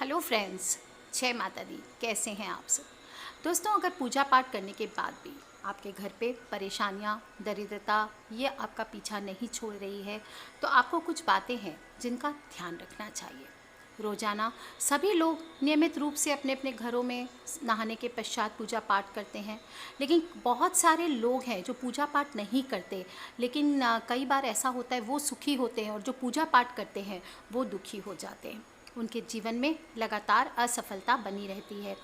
Hello friends, जय माता दी। कैसे हैं आप सब दोस्तों? अगर पूजा पाठ करने के बाद भी आपके घर पे परेशानियाँ, दरिद्रता ये आपका पीछा नहीं छोड़ रही है, तो आपको कुछ बातें हैं जिनका ध्यान रखना चाहिए। रोज़ाना सभी लोग नियमित रूप से अपने अपने घरों में नहाने के पश्चात पूजा पाठ करते हैं, लेकिन बहुत सारे लोग हैं जो पूजा पाठ नहीं करते, लेकिन कई बार ऐसा होता है वो सुखी होते हैं और जो पूजा पाठ करते हैं वो दुखी हो जाते हैं। उनके जीवन में लगातार असफलता बनी रहती है,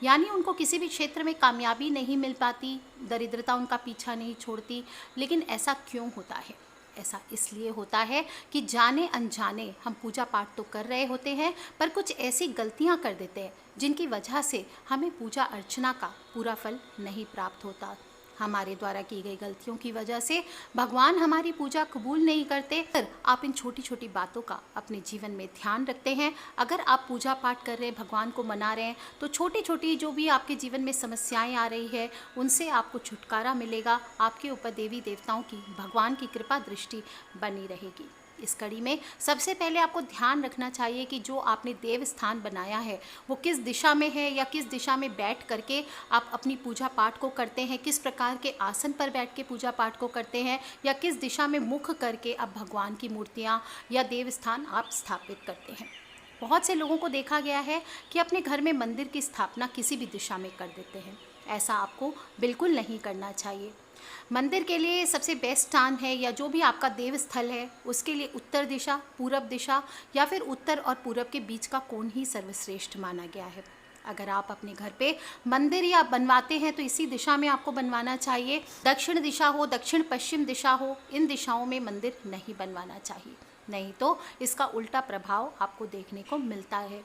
यानी उनको किसी भी क्षेत्र में कामयाबी नहीं मिल पाती, दरिद्रता उनका पीछा नहीं छोड़ती। लेकिन ऐसा क्यों होता है? ऐसा इसलिए होता है कि जाने अनजाने हम पूजा पाठ तो कर रहे होते हैं, पर कुछ ऐसी गलतियां कर देते हैं जिनकी वजह से हमें पूजा अर्चना का पूरा फल नहीं प्राप्त होता। हमारे द्वारा की गई गलतियों की वजह से भगवान हमारी पूजा कबूल नहीं करते। अगर आप इन छोटी छोटी बातों का अपने जीवन में ध्यान रखते हैं, अगर आप पूजा पाठ कर रहे हैं, भगवान को मना रहे हैं, तो छोटी छोटी जो भी आपके जीवन में समस्याएं आ रही है उनसे आपको छुटकारा मिलेगा। आपके ऊपर देवी देवताओं की, भगवान की कृपा दृष्टि बनी रहेगी। इस कड़ी में सबसे पहले आपको ध्यान रखना चाहिए कि जो आपने देव स्थान बनाया है वो किस दिशा में है, या किस दिशा में बैठ करके आप अपनी पूजा पाठ को करते हैं, किस प्रकार के आसन पर बैठ के पूजा पाठ को करते हैं, या किस दिशा में मुख करके आप भगवान की मूर्तियाँ या देव स्थान आप स्थापित करते हैं। बहुत से लोगों को देखा गया है कि अपने घर में मंदिर की स्थापना किसी भी दिशा में कर देते हैं। ऐसा आपको बिल्कुल नहीं करना चाहिए। मंदिर के लिए सबसे बेस्ट स्थान है, या जो भी आपका देव स्थल है उसके लिए उत्तर दिशा, पूरब दिशा या फिर उत्तर और पूरब के बीच का कोण ही सर्वश्रेष्ठ माना गया है। अगर आप अपने घर पे मंदिर या बनवाते हैं तो इसी दिशा में आपको बनवाना चाहिए। दक्षिण दिशा हो, दक्षिण पश्चिम दिशा हो, इन दिशाओं में मंदिर नहीं बनवाना चाहिए, नहीं तो इसका उल्टा प्रभाव आपको देखने को मिलता है।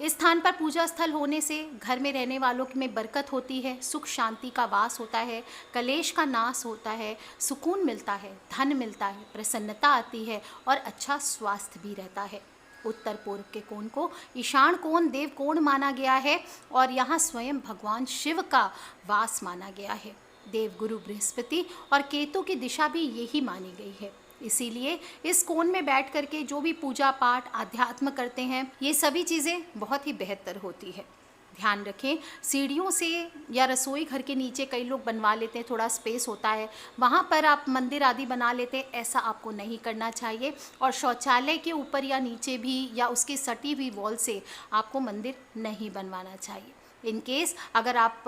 इस स्थान पर पूजा स्थल होने से घर में रहने वालों में बरकत होती है, सुख शांति का वास होता है, कलेश का नाश होता है, सुकून मिलता है, धन मिलता है, प्रसन्नता आती है और अच्छा स्वास्थ्य भी रहता है। उत्तर पूर्व के कोण को ईशान कोण देव कोण माना गया है और यहाँ स्वयं भगवान शिव का वास माना गया है। देव गुरु बृहस्पति और केतु की दिशा भी यही मानी गई है। इसीलिए इस कोण में बैठ करके जो भी पूजा पाठ, आध्यात्म करते हैं, ये सभी चीज़ें बहुत ही बेहतर होती है। ध्यान रखें, सीढ़ियों से या रसोई घर के नीचे कई लोग बनवा लेते हैं, थोड़ा स्पेस होता है, वहाँ पर आप मंदिर आदि बना लेते हैं। ऐसा आपको नहीं करना चाहिए। और शौचालय के ऊपर या नीचे भी या उसकी सटी हुई वॉल से आपको मंदिर नहीं बनवाना चाहिए। इन केस अगर आप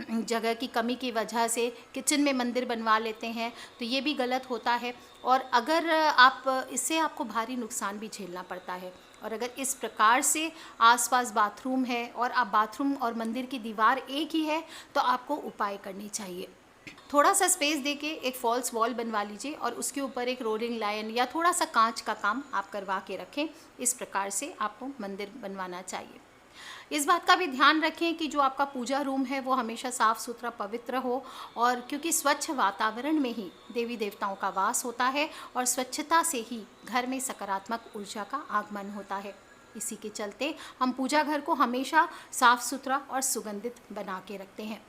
जगह की कमी की वजह से किचन में मंदिर बनवा लेते हैं तो ये भी गलत होता है, और अगर आप इससे आपको भारी नुकसान भी झेलना पड़ता है। और अगर इस प्रकार से आसपास बाथरूम है और आप बाथरूम और मंदिर की दीवार एक ही है तो आपको उपाय करनी चाहिए। थोड़ा सा स्पेस देके एक फॉल्स वॉल बनवा लीजिए और उसके ऊपर एक रोलिंग लाइन या थोड़ा सा कांच का काम आप करवा के रखें। इस प्रकार से आपको मंदिर बनवाना चाहिए। इस बात का भी ध्यान रखें कि जो आपका पूजा रूम है वो हमेशा साफ़ सुथरा पवित्र हो, और क्योंकि स्वच्छ वातावरण में ही देवी देवताओं का वास होता है और स्वच्छता से ही घर में सकारात्मक ऊर्जा का आगमन होता है। इसी के चलते हम पूजा घर को हमेशा साफ़ सुथरा और सुगंधित बना के रखते हैं।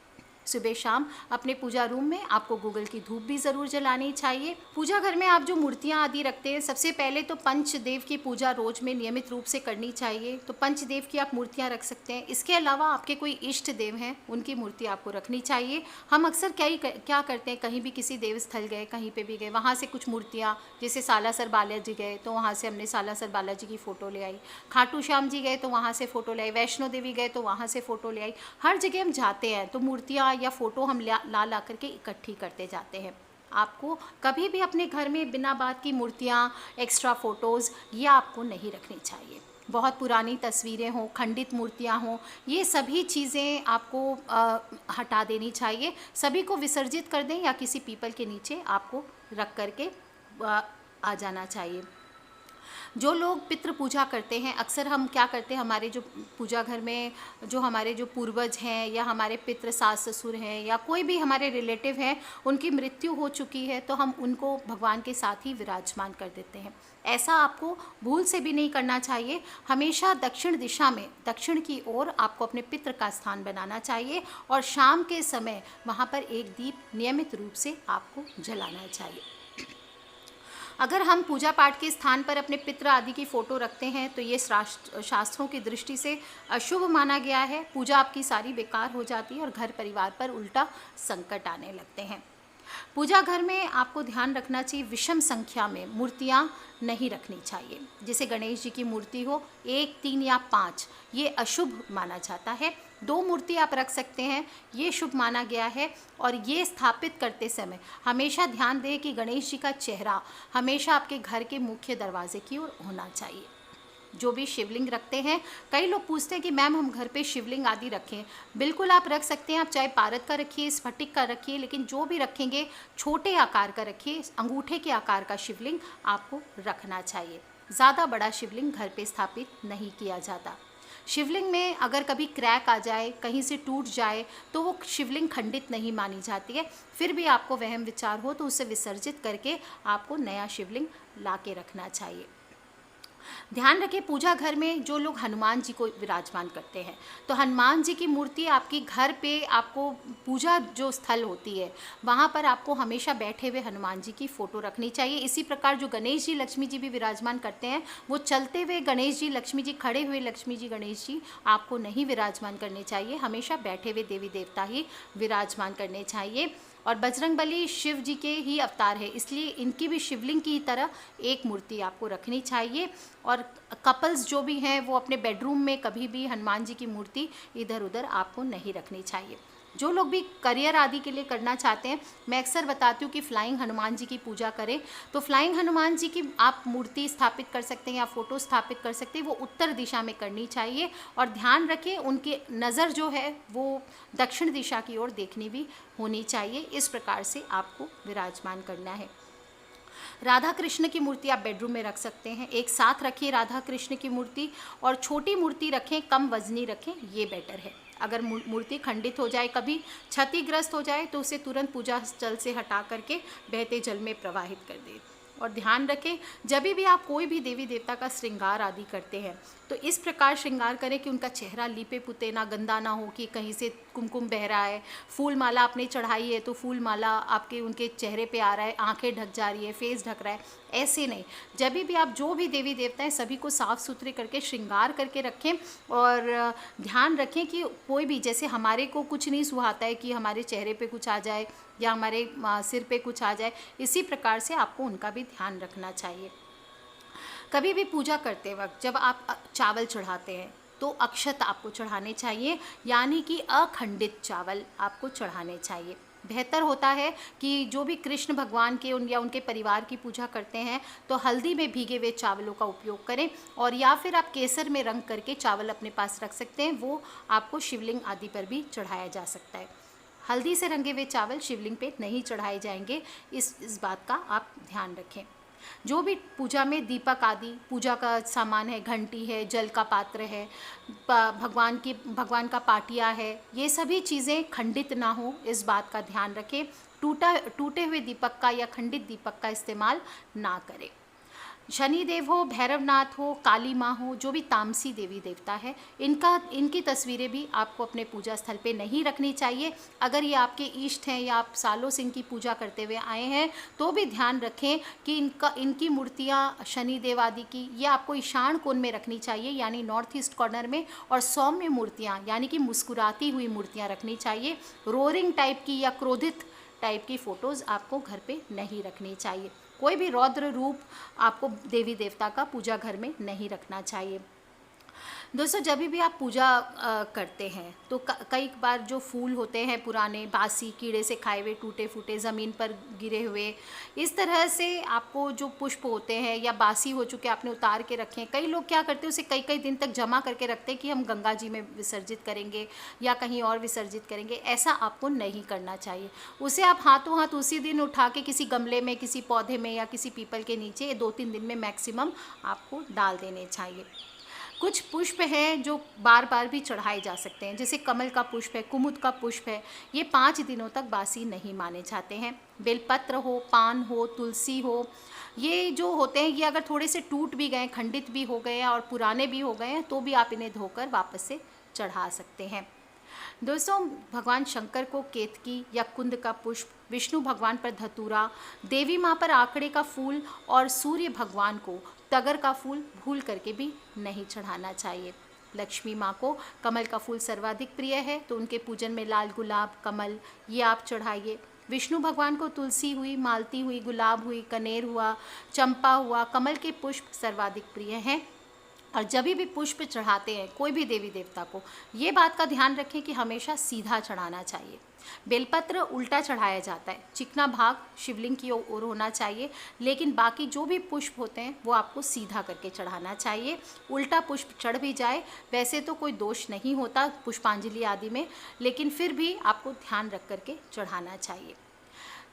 सुबह शाम अपने पूजा रूम में आपको गूगल की धूप भी ज़रूर जलानी चाहिए। पूजा घर में आप जो मूर्तियां आदि रखते हैं, सबसे पहले तो पंचदेव की पूजा रोज में नियमित रूप से करनी चाहिए। तो पंचदेव की आप मूर्तियां रख सकते हैं। इसके अलावा आपके कोई इष्ट देव हैं, उनकी मूर्ति आपको रखनी चाहिए। हम अक्सर क्या करते हैं, कहीं भी किसी देव स्थल गए, कहीं पर भी गए, वहाँ से कुछ मूर्तियाँ, जैसे सालासर बालाजी गए तो वहाँ से हमने सालासर बालाजी की फ़ोटो ले आई, खाटू श्याम जी गए तो वहाँ से फ़ोटो ले आई, वैष्णो देवी गए तो वहाँ से फ़ोटो ले आई। हर जगह हम जाते हैं तो मूर्तियाँ या फ़ोटो हम ला करके इकट्ठी करते जाते हैं। आपको कभी भी अपने घर में बिना बात की मूर्तियाँ, एक्स्ट्रा फ़ोटोज़ ये आपको नहीं रखनी चाहिए। बहुत पुरानी तस्वीरें हों, खंडित मूर्तियाँ हों, ये सभी चीज़ें आपको हटा देनी चाहिए। सभी को विसर्जित कर दें या किसी पीपल के नीचे आपको रख करके आ जाना चाहिए। जो लोग पितृ पूजा करते हैं, अक्सर हम क्या करते हैं, हमारे जो पूजा घर में जो हमारे जो पूर्वज हैं या हमारे पितृ सास ससुर हैं या कोई भी हमारे रिलेटिव हैं, उनकी मृत्यु हो चुकी है तो हम उनको भगवान के साथ ही विराजमान कर देते हैं। ऐसा आपको भूल से भी नहीं करना चाहिए। हमेशा दक्षिण दिशा में, दक्षिण की ओर आपको अपने पितृ का स्थान बनाना चाहिए और शाम के समय वहाँ पर एक दीप नियमित रूप से आपको जलाना चाहिए। अगर हम पूजा पाठ के स्थान पर अपने पितृ आदि की फ़ोटो रखते हैं तो ये शास्त्रों की दृष्टि से अशुभ माना गया है। पूजा आपकी सारी बेकार हो जाती है और घर परिवार पर उल्टा संकट आने लगते हैं। पूजा घर में आपको ध्यान रखना चाहिए, विषम संख्या में मूर्तियाँ नहीं रखनी चाहिए। जैसे गणेश जी की मूर्ति हो 1, 3 या 5, ये अशुभ माना जाता है। 2 मूर्ति आप रख सकते हैं, ये शुभ माना गया है। और ये स्थापित करते समय हमेशा ध्यान दें कि गणेश जी का चेहरा हमेशा आपके घर के मुख्य दरवाजे की ओर होना चाहिए। जो भी शिवलिंग रखते हैं, कई लोग पूछते हैं कि मैम हम घर पे शिवलिंग आदि रखें। बिल्कुल आप रख सकते हैं, आप चाहे पारद का रखिए, स्फटिक का रखिए, लेकिन जो भी रखेंगे छोटे आकार का रखिए। अंगूठे के आकार का शिवलिंग आपको रखना चाहिए। ज़्यादा बड़ा शिवलिंग घर पे स्थापित नहीं किया जाता। शिवलिंग में अगर कभी क्रैक आ जाए, कहीं से टूट जाए, तो वो शिवलिंग खंडित नहीं मानी जाती है। फिर भी आपको वहम विचार हो तो उसे विसर्जित करके आपको नया शिवलिंग ला के रखना चाहिए। ध्यान रखें, पूजा घर में जो लोग हनुमान जी को विराजमान करते हैं, तो हनुमान जी की मूर्ति आपकी घर पे, आपको पूजा जो स्थल होती है वहाँ पर आपको हमेशा बैठे हुए हनुमान जी की फ़ोटो रखनी चाहिए। इसी प्रकार जो गणेश जी लक्ष्मी जी भी विराजमान करते हैं, वो चलते हुए गणेश जी लक्ष्मी जी, खड़े हुए लक्ष्मी जी गणेश जी आपको नहीं विराजमान करने चाहिए। हमेशा बैठे हुए देवी देवता ही विराजमान करने चाहिए। और बजरंगबली शिव जी के ही अवतार है, इसलिए इनकी भी शिवलिंग की तरह एक मूर्ति आपको रखनी चाहिए। और कपल्स जो भी हैं वो अपने बेडरूम में कभी भी हनुमान जी की मूर्ति इधर उधर आपको नहीं रखनी चाहिए। जो लोग भी करियर आदि के लिए करना चाहते हैं, मैं अक्सर बताती हूँ कि फ्लाइंग हनुमान जी की पूजा करें। तो फ्लाइंग हनुमान जी की आप मूर्ति स्थापित कर सकते हैं या फ़ोटो स्थापित कर सकते हैं। वो उत्तर दिशा में करनी चाहिए और ध्यान रखें उनकी नज़र जो है वो दक्षिण दिशा की ओर देखनी भी होनी चाहिए। इस प्रकार से आपको विराजमान करना है। राधा कृष्ण की मूर्ति आप बेडरूम में रख सकते हैं। एक साथ रखिए राधा कृष्ण की मूर्ति, और छोटी मूर्ति रखें, कम वजनी रखें, ये बेटर है। अगर मूर्ति खंडित हो जाए, कभी क्षतिग्रस्त हो जाए, तो उसे तुरंत पूजा जल से हटा करके बहते जल में प्रवाहित कर दें। और ध्यान रखें, जब भी आप कोई भी देवी देवता का श्रृंगार आदि करते हैं तो इस प्रकार श्रृंगार करें कि उनका चेहरा लीपे पुते ना, गंदा ना हो, कि कहीं से कुमकुम बह रहा है, फूल माला आपने चढ़ाई है तो फूल माला आपके उनके चेहरे पे आ रहा है, आंखें ढक जा रही है, फेस ढक रहा है, ऐसे नहीं। जब भी आप जो भी देवी देवता हैं सभी को साफ़ सुथरे करके श्रृंगार करके रखें। और ध्यान रखें कि कोई भी, जैसे हमारे को कुछ नहीं सुहाता है कि हमारे चेहरे पे कुछ आ जाए या हमारे सिर पे कुछ आ जाए, इसी प्रकार से आपको उनका भी ध्यान रखना चाहिए। कभी भी पूजा करते वक्त जब आप चावल चढ़ाते हैं तो अक्षत आपको चढ़ाने चाहिए, यानी कि अखंडित चावल आपको चढ़ाने चाहिए। बेहतर होता है कि जो भी कृष्ण भगवान के या उनके परिवार की पूजा करते हैं तो हल्दी में भीगे हुए चावलों का उपयोग करें, और या फिर आप केसर में रंग करके चावल अपने पास रख सकते हैं, वो आपको शिवलिंग आदि पर भी चढ़ाया जा सकता है। हल्दी से रंगे हुए चावल शिवलिंग पे नहीं चढ़ाए जाएंगे, इस बात का आप ध्यान रखें। जो भी पूजा में दीपक आदि पूजा का सामान है, घंटी है, जल का पात्र है, भगवान का पाटिया है, ये सभी चीज़ें खंडित ना हो, इस बात का ध्यान रखें। टूटे हुए दीपक का या खंडित दीपक का इस्तेमाल ना करें। शनिदेव हो, भैरवनाथ हो, काली माँ हो, जो भी तामसी देवी देवता है, इनकी तस्वीरें भी आपको अपने पूजा स्थल पे नहीं रखनी चाहिए। अगर ये आपके इष्ट हैं या आप सालों से इनकी पूजा करते हुए आए हैं तो भी ध्यान रखें कि इनकी मूर्तियाँ शनिदेव आदि की ये आपको ईशान कोण में रखनी चाहिए, यानी नॉर्थ ईस्ट कॉर्नर में। और सौम्य मूर्तियाँ यानी कि मुस्कुराती हुई मूर्तियाँ रखनी चाहिए। रोरिंग टाइप की या क्रोधित टाइप की फ़ोटोज़ आपको घर पे नहीं रखनी चाहिए। कोई भी रौद्र रूप आपको देवी देवता का पूजा घर में नहीं रखना चाहिए। दोस्तों, जब भी आप पूजा करते हैं तो कई बार जो फूल होते हैं पुराने, बासी, कीड़े से खाए हुए, टूटे फूटे, ज़मीन पर गिरे हुए, इस तरह से आपको जो पुष्प होते हैं या बासी हो चुके आपने उतार के रखे हैं। कई लोग क्या करते हैं, उसे कई कई दिन तक जमा करके रखते हैं कि हम गंगा जी में विसर्जित करेंगे या कहीं और विसर्जित करेंगे। ऐसा आपको नहीं करना चाहिए। उसे आप हाथों हाथ उसी दिन उठा के किसी गमले में, किसी पौधे में या किसी पीपल के नीचे 2-3 दिन में मैक्सिमम आपको डाल देने चाहिए। कुछ पुष्प हैं जो बार बार भी चढ़ाए जा सकते हैं, जैसे कमल का पुष्प है, कुमुद का पुष्प है, ये 5 दिनों तक बासी नहीं माने जाते हैं। बेलपत्र हो, पान हो, तुलसी हो, ये जो होते हैं ये अगर थोड़े से टूट भी गए, खंडित भी हो गए और पुराने भी हो गए हैं तो भी आप इन्हें धोकर वापस से चढ़ा सकते हैं। दोस्तों, भगवान शंकर को केतकी या कुंद का पुष्प, विष्णु भगवान पर धतूरा, देवी माँ पर आकड़े का फूल और सूर्य भगवान को तगर का फूल भूल करके भी नहीं चढ़ाना चाहिए। लक्ष्मी माँ को कमल का फूल सर्वाधिक प्रिय है, तो उनके पूजन में लाल गुलाब, कमल ये आप चढ़ाइए। विष्णु भगवान को तुलसी हुई, मालती हुई, गुलाब हुई, कनेर हुआ, चंपा हुआ, कमल के पुष्प सर्वाधिक प्रिय हैं। और जब भी पुष्प चढ़ाते हैं कोई भी देवी देवता को, ये बात का ध्यान रखें कि हमेशा सीधा चढ़ाना चाहिए। बेलपत्र उल्टा चढ़ाया जाता है, चिकना भाग शिवलिंग की ओर होना चाहिए, लेकिन बाकी जो भी पुष्प होते हैं वो आपको सीधा करके चढ़ाना चाहिए। उल्टा पुष्प चढ़ भी जाए वैसे तो कोई दोष नहीं होता पुष्पांजलि आदि में, लेकिन फिर भी आपको ध्यान रख करके चढ़ाना चाहिए।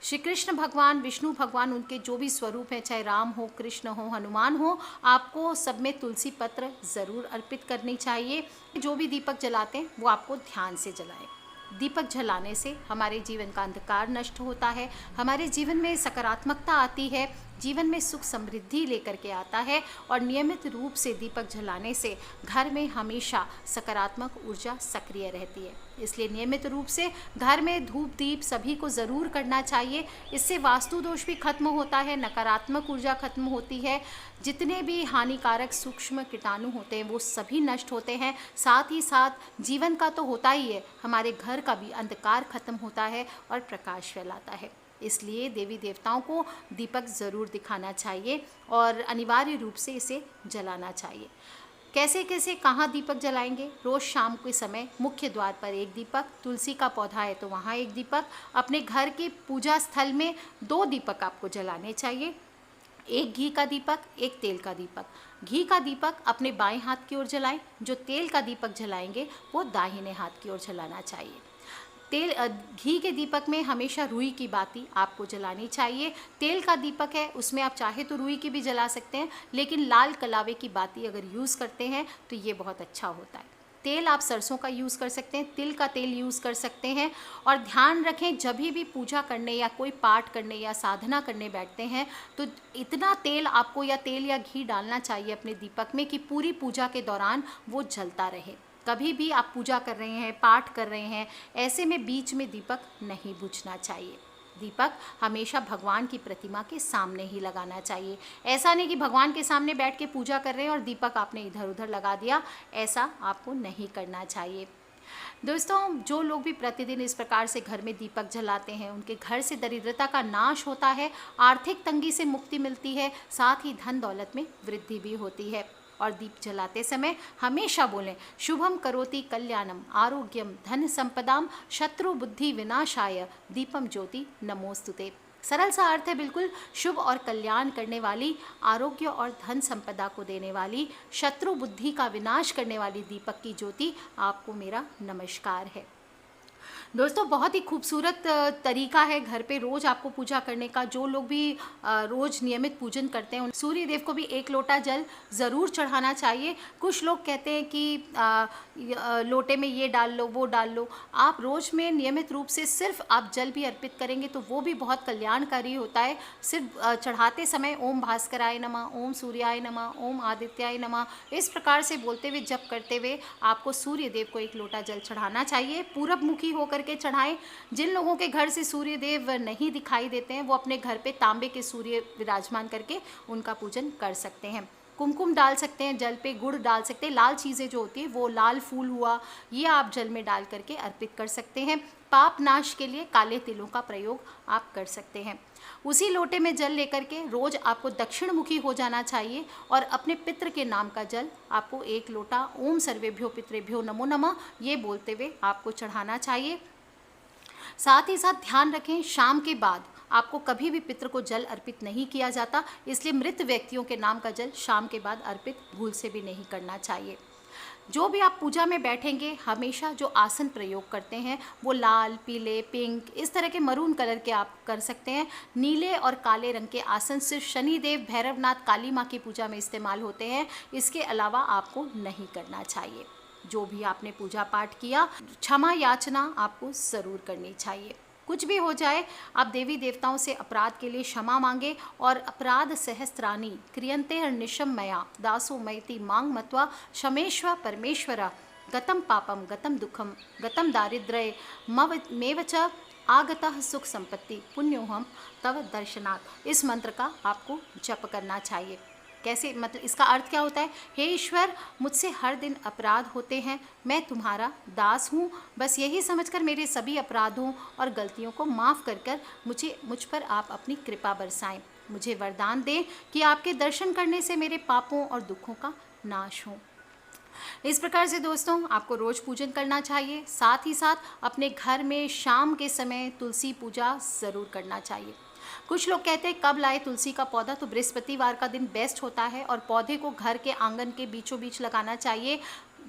श्री कृष्ण भगवान, विष्णु भगवान, उनके जो भी स्वरूप हैं, चाहे राम हो, कृष्ण हो, हनुमान हो, आपको सब में तुलसी पत्र ज़रूर अर्पित करनी चाहिए। जो भी दीपक जलाते हैं वो आपको ध्यान से जलाएं। दीपक जलाने से हमारे जीवन का अंधकार नष्ट होता है, हमारे जीवन में सकारात्मकता आती है, जीवन में सुख समृद्धि लेकर के आता है। और नियमित रूप से दीपक जलाने से घर में हमेशा सकारात्मक ऊर्जा सक्रिय रहती है। इसलिए नियमित रूप से घर में धूप दीप सभी को ज़रूर करना चाहिए। इससे वास्तु दोष भी खत्म होता है, नकारात्मक ऊर्जा खत्म होती है, जितने भी हानिकारक सूक्ष्म कीटाणु होते हैं वो सभी नष्ट होते हैं। साथ ही साथ जीवन का तो होता ही है, हमारे घर का भी अंधकार खत्म होता है और प्रकाश फैलाता है। इसलिए देवी देवताओं को दीपक ज़रूर दिखाना चाहिए और अनिवार्य रूप से इसे जलाना चाहिए। कैसे कैसे कहाँ दीपक जलाएंगे? रोज़ शाम के समय मुख्य द्वार पर एक दीपक, तुलसी का पौधा है तो वहाँ एक दीपक, अपने घर के पूजा स्थल में 2 दीपक आपको जलाने चाहिए, एक घी का दीपक, एक तेल का दीपक। घी का दीपक अपने बाएं हाथ की ओर जलाएं, जो तेल का दीपक जलाएंगे वो दाहिने हाथ की ओर जलाना चाहिए। घी के दीपक में हमेशा रुई की बाती आपको जलानी चाहिए। तेल का दीपक है उसमें आप चाहे तो रुई की भी जला सकते हैं, लेकिन लाल कलावे की बाती अगर यूज़ करते हैं तो ये बहुत अच्छा होता है। तेल आप सरसों का यूज़ कर सकते हैं, तिल का तेल यूज़ कर सकते हैं। और ध्यान रखें, जब भी पूजा करने या कोई पाठ करने या साधना करने बैठते हैं तो इतना तेल आपको या तेल या घी डालना चाहिए अपने दीपक में कि पूरी पूजा के दौरान वो जलता रहे। कभी भी आप पूजा कर रहे हैं, पाठ कर रहे हैं, ऐसे में बीच में दीपक नहीं बुझना चाहिए। दीपक हमेशा भगवान की प्रतिमा के सामने ही लगाना चाहिए। ऐसा नहीं कि भगवान के सामने बैठ के पूजा कर रहे हैं और दीपक आपने इधर उधर लगा दिया, ऐसा आपको नहीं करना चाहिए। दोस्तों, जो लोग भी प्रतिदिन इस प्रकार से घर में दीपक जलाते हैं उनके घर से दरिद्रता का नाश होता है, आर्थिक तंगी से मुक्ति मिलती है, साथ ही धन दौलत में वृद्धि भी होती है। और दीप जलाते समय हमेशा बोलें, शुभम करोति कल्याणम आरोग्यम धन संपदाम शत्रु बुद्धि विनाशाय दीपम ज्योति नमोस्तुते। सरल सा अर्थ है, बिल्कुल शुभ और कल्याण करने वाली, आरोग्य और धन संपदा को देने वाली, शत्रु बुद्धि का विनाश करने वाली दीपक की ज्योति आपको मेरा नमस्कार है। दोस्तों, बहुत ही खूबसूरत तरीका है घर पे रोज़ आपको पूजा करने का। जो लोग भी रोज़ नियमित पूजन करते हैं सूर्य देव को भी 1 लोटा जल ज़रूर चढ़ाना चाहिए। कुछ लोग कहते हैं कि लोटे में ये डाल लो, वो डाल लो। आप रोज़ में नियमित रूप से सिर्फ आप जल भी अर्पित करेंगे तो वो भी बहुत कल्याणकारी होता है। सिर्फ चढ़ाते समय ओम भास्कराय नमः, ओम सूर्याय नमः, ओम आदित्याय नमः, इस प्रकार से बोलते हुए जप करते हुए आपको सूर्य देव को 1 लोटा जल चढ़ाना चाहिए। पूरब मुखी होकर के चढ़ाएं। जिन लोगों के घर से सूर्य देव नहीं दिखाई देते हैं वो अपने घर पे तांबे के सूर्य विराजमान करके उनका पूजन कर सकते हैं। कुमकुम डाल सकते हैं, जल पे गुड़ डाल सकते हैं, लाल चीज़ें जो होती है वो लाल फूल हुआ ये आप जल में डाल करके अर्पित कर सकते हैं। पाप नाश के लिए काले तिलों का प्रयोग आप कर सकते हैं। उसी लोटे में जल लेकर के रोज़ आपको दक्षिण मुखी हो जाना चाहिए और अपने पितृ के नाम का जल आपको 1 लोटा ओम सर्वेभ्यो पितृभ्यो नमो नमः ये बोलते हुए आपको चढ़ाना चाहिए। साथ ही साथ ध्यान रखें, शाम के बाद आपको कभी भी पितृ को जल अर्पित नहीं किया जाता, इसलिए मृत व्यक्तियों के नाम का जल शाम के बाद अर्पित भूल से भी नहीं करना चाहिए। जो भी आप पूजा में बैठेंगे हमेशा जो आसन प्रयोग करते हैं वो लाल, पीले, पिंक, इस तरह के मरून कलर के आप कर सकते हैं। नीले और काले रंग के आसन सिर्फ शनिदेव, भैरवनाथ, काली माँ की पूजा में इस्तेमाल होते हैं, इसके अलावा आपको नहीं करना चाहिए। जो भी आपने पूजा पाठ किया, क्षमा याचना आपको ज़रूर करनी चाहिए। कुछ भी हो जाए आप देवी देवताओं से अपराध के लिए क्षमा मांगे और अपराध सहस्त्राणी क्रियंते निशम मया दासो मयति मांग मत्वा क्षमेश्वर परमेश्वरा गतम पापम गतम दुखम गतम दारिद्र्य मेव च आगतः सुख संपत्ति पुण्योहम तव दर्शनात्। इस मंत्र का आपको जप करना चाहिए। कैसे, मतलब इसका अर्थ क्या होता है? हे ईश्वर, मुझसे हर दिन अपराध होते हैं, मैं तुम्हारा दास हूँ, बस यही समझकर मेरे सभी अपराधों और गलतियों को माफ़ कर कर मुझ पर आप अपनी कृपा बरसाएं। मुझे वरदान दें कि आपके दर्शन करने से मेरे पापों और दुखों का नाश हो। इस प्रकार से दोस्तों आपको रोज़ पूजन करना चाहिए। साथ ही साथ अपने घर में शाम के समय तुलसी पूजा ज़रूर करना चाहिए। कुछ लोग कहते हैं कब लाए तुलसी का पौधा, तो बृहस्पतिवार का दिन बेस्ट होता है और पौधे को घर के आंगन के बीचों बीच लगाना चाहिए।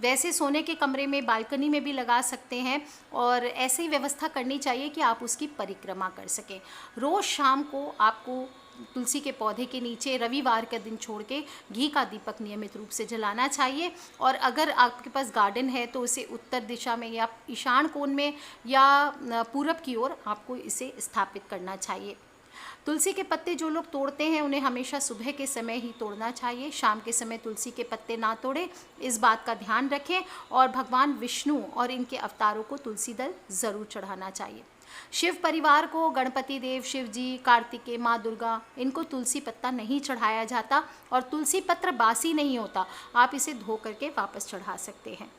वैसे सोने के कमरे में, बालकनी में भी लगा सकते हैं और ऐसे ही व्यवस्था करनी चाहिए कि आप उसकी परिक्रमा कर सकें। रोज़ शाम को आपको तुलसी के पौधे के नीचे रविवार का दिन छोड़ के घी का दीपक नियमित रूप से जलाना चाहिए। और अगर आपके पास गार्डन है तो उसे उत्तर दिशा में या ईशान कोण में या पूरब की ओर आपको इसे स्थापित करना चाहिए। तुलसी के पत्ते जो लोग तोड़ते हैं उन्हें हमेशा सुबह के समय ही तोड़ना चाहिए, शाम के समय तुलसी के पत्ते ना तोड़ें, इस बात का ध्यान रखें। और भगवान विष्णु और इनके अवतारों को तुलसी दल ज़रूर चढ़ाना चाहिए। शिव परिवार को गणपति देव, शिव जी, कार्तिकेय, माँ दुर्गा, इनको तुलसी पत्ता नहीं चढ़ाया जाता और तुलसी पत्र बासी नहीं होता, आप इसे धो करके वापस चढ़ा सकते हैं।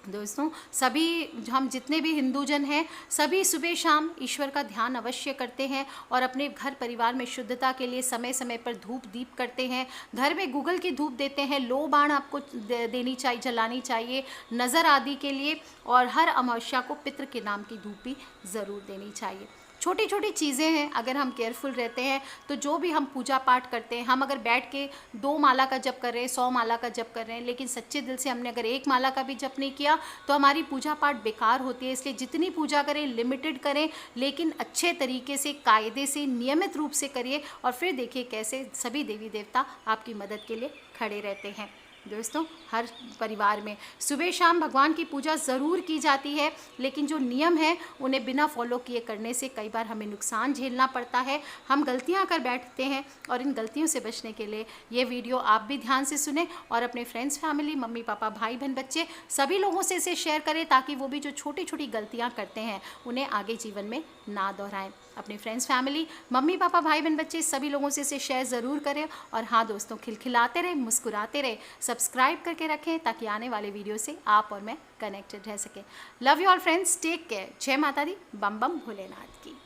दोस्तों सभी हम जितने भी हिंदू जन हैं सभी सुबह शाम ईश्वर का ध्यान अवश्य करते हैं और अपने घर परिवार में शुद्धता के लिए समय समय पर धूप दीप करते हैं। घर में गूगल की धूप देते हैं, लो बाण आपको देनी चाहिए, जलानी चाहिए नज़र आदि के लिए। और हर अमावस्या को पितृ के नाम की धूप भी ज़रूर देनी चाहिए। छोटी छोटी चीज़ें हैं, अगर हम केयरफुल रहते हैं तो जो भी हम पूजा पाठ करते हैं, हम अगर बैठ के 2 माला का जप कर रहे हैं, 100 माला का जप कर रहे हैं, लेकिन सच्चे दिल से हमने अगर 1 माला का भी जप नहीं किया तो हमारी पूजा पाठ बेकार होती है। इसलिए जितनी पूजा करें लिमिटेड करें, लेकिन अच्छे तरीके से, कायदे से, नियमित रूप से करिए और फिर देखिए कैसे सभी देवी देवता आपकी मदद के लिए खड़े रहते हैं। दोस्तों हर परिवार में सुबह शाम भगवान की पूजा ज़रूर की जाती है, लेकिन जो नियम है उन्हें बिना फॉलो किए करने से कई बार हमें नुकसान झेलना पड़ता है, हम गलतियां कर बैठते हैं। और इन गलतियों से बचने के लिए ये वीडियो आप भी ध्यान से सुने और अपने फ्रेंड्स, फैमिली, मम्मी पापा, भाई बहन, बच्चे सभी लोगों से इसे शेयर करें ताकि वो भी जो छोटी छोटी गलतियाँ करते हैं उन्हें आगे जीवन में ना दोहराएं। अपने फ्रेंड्स, फैमिली, मम्मी पापा, भाई बहन, बच्चे सभी लोगों से इसे शेयर ज़रूर करें। और हाँ दोस्तों, खिलखिलाते रहे, मुस्कुराते रहे, सब्सक्राइब करके रखें ताकि आने वाले वीडियो से आप और मैं कनेक्टेड रह सकें। Love you all friends, take care. जय माता दी, बम बम भोलेनाथ की।